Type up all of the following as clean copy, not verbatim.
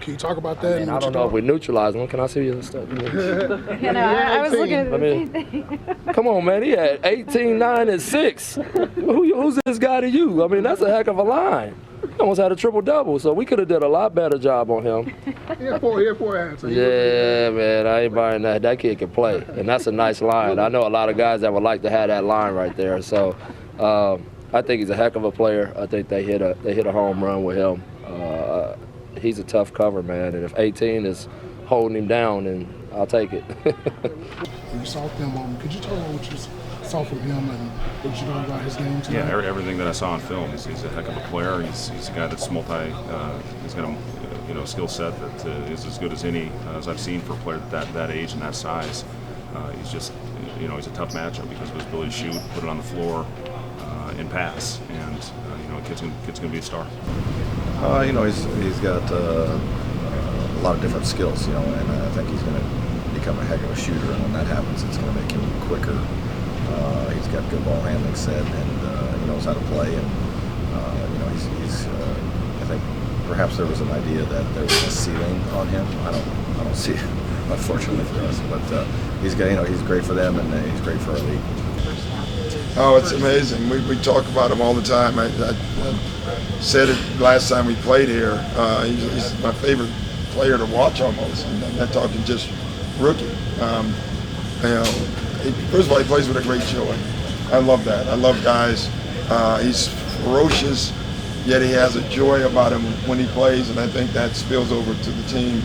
Can you talk about that? I don't know if we neutralize him. Can I see your stuff? I was looking at the same thing. Come on, man. He had 18, 9, and 6. Who's this guy to you? I mean, that's a heck of a line. He almost had a triple-double, so we could have did a lot better job on him. He had four hands. Yeah, man, I ain't buying that. That kid can play, and that's a nice line. I know a lot of guys that would like to have that line right there. So I think he's a heck of a player. I think they hit a home run with him. He's a tough cover, man, and if 18 is holding him down, then I'll take it. You saw film. Could you tell me what you saw from him and what you know about his game tonight? Yeah, everything that I saw on film. He's a heck of a player. He's a guy that's he's got a skill set that is as good as any as I've seen for a player that age and that size. He's just, he's a tough matchup because of his ability to shoot, put it on the floor, and pass. And kid's gonna be a star. He's got a lot of different skills, and I think he's going to become a heck of a shooter. And when that happens, it's going to make him quicker. He's got good ball handling set, and he knows how to play. And he's I think perhaps there was an idea that there was a ceiling on him. I don't see it, unfortunately for us. But he's great for them, and he's great for our league. Oh, it's amazing. We talk about him all the time. I said it last time we played here. He's my favorite player to watch almost. And I'm not talking just rookie. First of all, he plays with a great joy. I love that. I love guys. He's ferocious, yet he has a joy about him when he plays, and I think that spills over to the team.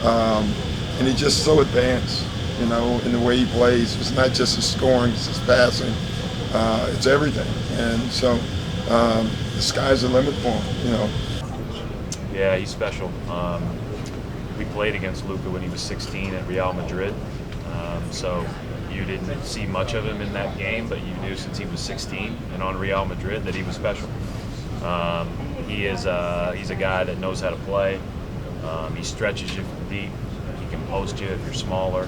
And he's just so advanced, in the way he plays. It's not just his scoring, it's his passing. It's everything, and so the sky's the limit for him, Yeah, he's special. We played against Luka when he was 16 at Real Madrid, so you didn't see much of him in that game, but you knew since he was 16 and on Real Madrid that he was special. He's a guy that knows how to play. He stretches you from deep. He can post you if you're smaller.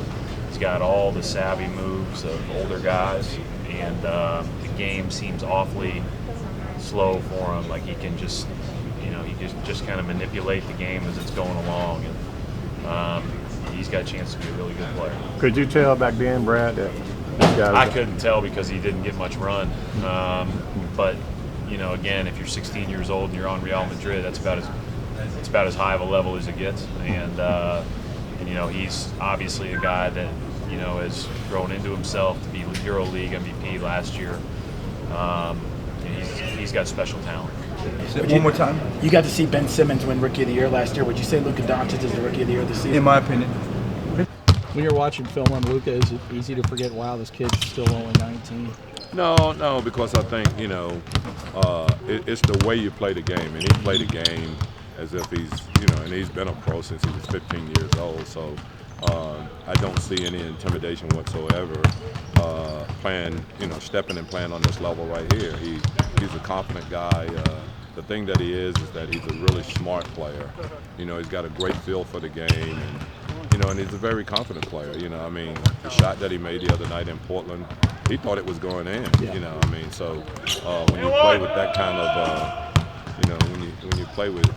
He's got all the savvy moves of older guys. And the game seems awfully slow for him. Like he can just, he just kind of manipulate the game as it's going along. And he's got a chance to be a really good player. Could you tell back then, Brad, that this guy? I couldn't tell because he didn't get much run. But again, if you're 16 years old and you're on Real Madrid, it's about as high of a level as it gets. And he's obviously a guy that has grown into himself to be EuroLeague MVP last year. He's got special talent. One more time. You got to see Ben Simmons win Rookie of the Year last year. Would you say Luka Doncic is the Rookie of the Year this season? In my opinion. When you're watching film on Luka, is it easy to forget, wow, this kid's still only 19? No, because I think, it's the way you play the game. And he played the game as if he's, and he's been a pro since he was 15 years old. So I don't see any intimidation whatsoever stepping and playing on this level right here. He's a confident guy. The thing that he is that he's a really smart player. He's got a great feel for the game, and he's a very confident player. The shot that he made the other night in Portland, he thought it was going in. Yeah. So when you play with that kind of, when you play with.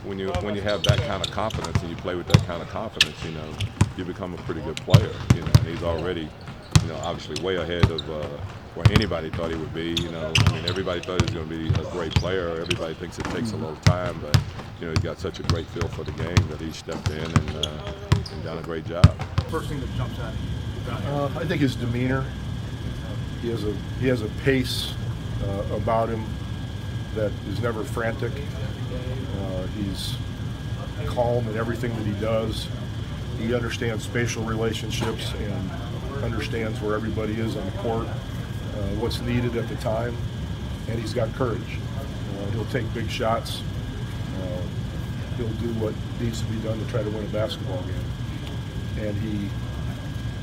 When you have that kind of confidence and you play with that kind of confidence, you become a pretty good player. And he's already, obviously way ahead of where anybody thought he would be. Everybody thought he was going to be a great player. Everybody thinks it takes a little time, but he's got such a great feel for the game that he stepped in and done a great job. First thing that jumps at you? I think his demeanor. He has a pace about him that is never frantic. He's calm in everything that he does. He understands spatial relationships and understands where everybody is on the court, what's needed at the time, and he's got courage. He'll take big shots. He'll do what needs to be done to try to win a basketball game. And he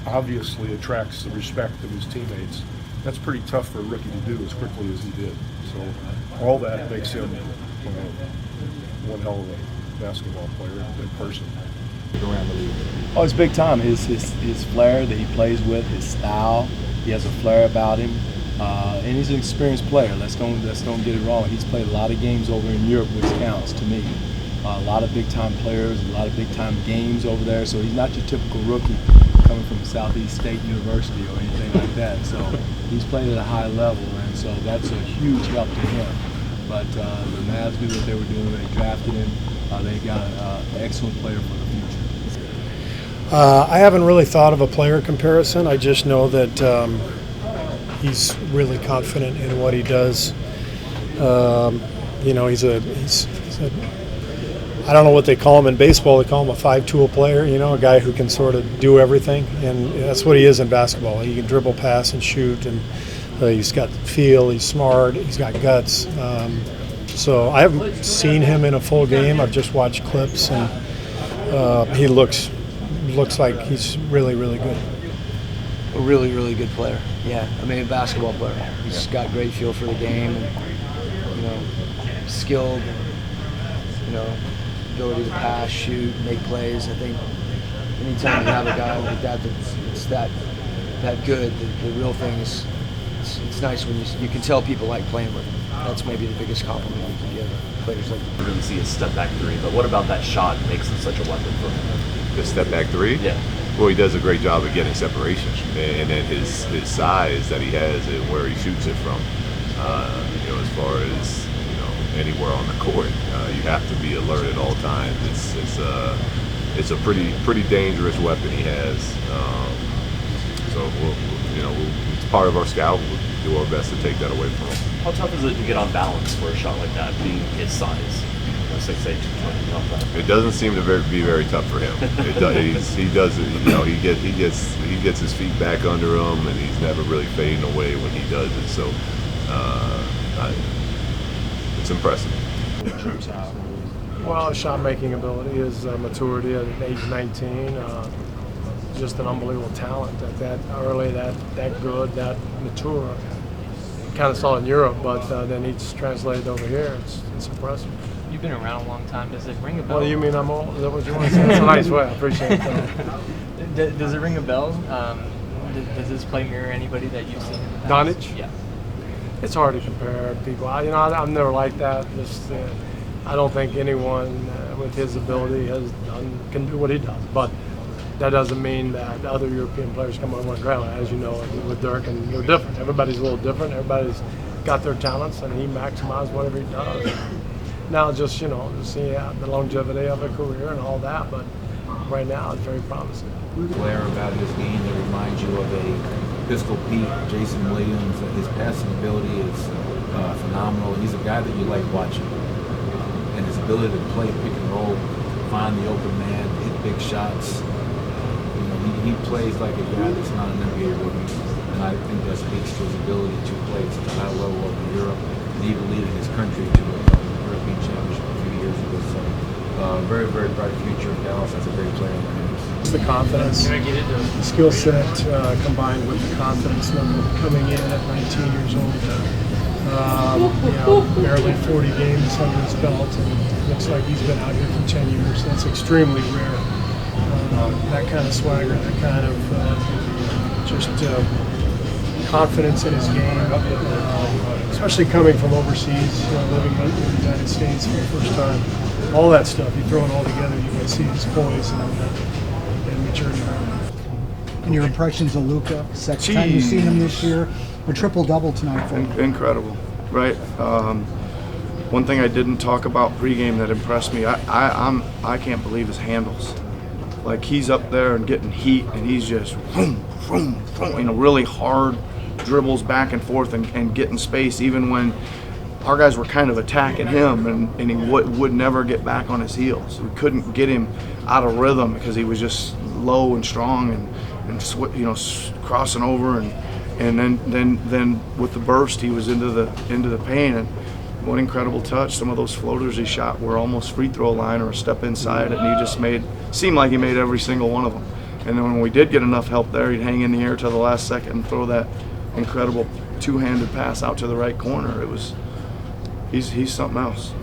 obviously attracts the respect of his teammates. That's pretty tough for a rookie to do as quickly as he did. So all that makes him one hell of a basketball player in person. Around the league. Oh, it's big time. His flair that he plays with, his style. He has a flair about him, and he's an experienced player. Let's don't get it wrong. He's played a lot of games over in Europe, which counts to me. A lot of big-time players, a lot of big-time games over there. So he's not your typical rookie coming from Southeast State University or anything like that. So he's played at a high level, and so that's a huge help to him. But the Mavs knew what they were doing. They drafted him. They got an excellent player for the future. I haven't really thought of a player comparison. I just know that he's really confident in what he does. You know, he's a I don't know what they call him in baseball. They call him a five-tool player, you know, a guy who can sort of do everything. And that's what he is in basketball. He can dribble, pass, and shoot. And he's got feel. He's smart. He's got guts. So I haven't seen him in a full game. I've just watched clips, and he looks like he's really, really good. A really, really good player. Yeah, I mean, a basketball player. He's got great feel for the game, and you know, skilled. You know, ability to pass, shoot, make plays. I think anytime you have a guy like that that's that good, the real thing is it's nice when you can tell people like playing with him. That's maybe the biggest compliment you can give players like that. Really see a step back three, but what about that shot makes it such a weapon for him? The step back three? Yeah. Well, he does a great job of getting separation, and then his size that he has and where he shoots it from. You know, as far as anywhere on the court, you have to be alert at all times. It's a pretty dangerous weapon he has. So it's part of our scout. We'll do our best to take that away from him. How tough is it to get on balance for a shot like that, being his size? 6'8", 220. It doesn't seem to be very tough for him. He does it. You know, he gets his feet back under him, and he's never really fading away when he does it. So it's impressive. Well, shot making ability, his maturity at age 19, just an unbelievable talent. That early, that good, that mature. Kind of saw it in Europe, but then he's translated over here. It's impressive. You've been around a long time. Does it ring a bell? Well, you mean I'm old? Is that what you want to say? That's a nice way. I appreciate it. Does it ring a bell? Does this play mirror anybody that you've seen in the past? Doncic? Yeah. It's hard to compare people. I'm never like that. I don't think anyone with his ability can do what he does. But that doesn't mean that other European players come over and grab it. As you know, with Dirk, and they're different. Everybody's a little different. Everybody's got their talents, and he maximizes whatever he does. Now, just see the longevity of a career and all that. But right now, it's very promising. Player about his game that reminds you of a Pistol Pete, Jason Williams. His passing ability is phenomenal. He's a guy that you like watching. And his ability to play pick and roll, find the open man, hit big shots. He plays like a guy that's not an NBA rookie. And I think that speaks to his ability to play at such a high level over in Europe, and even leading his country to a European championship a few years ago. So very, very bright future. Dallas has a great player in their hands. The confidence, the skill set combined with the confidence level coming in at 19 years old. Barely 40 games under his belt, and looks like he's been out here for 10 years. That's extremely rare. That kind of swagger, that kind of confidence in his game, especially coming from overseas, living in the United States for the first time. All that stuff, you throw it all together, you can see his poise and maturity. And your impressions of Luka? Second time you've seen him this year, a triple-double tonight for him. Incredible, right? One thing I didn't talk about pregame that impressed me, I can't believe his handles. Like, he's up there and getting heat, and he's just vroom, vroom, vroom, really hard dribbles back and forth and getting space, even when our guys were kind of attacking him, and he would never get back on his heels. We couldn't get him out of rhythm because he was just low and strong and crossing over, and then with the burst he was into the paint. And what incredible touch! Some of those floaters he shot were almost free throw line or a step inside it, and he just seemed like he made every single one of them. And then when we did get enough help there, he'd hang in the air till the last second and throw that incredible two-handed pass out to the right corner. He's something else.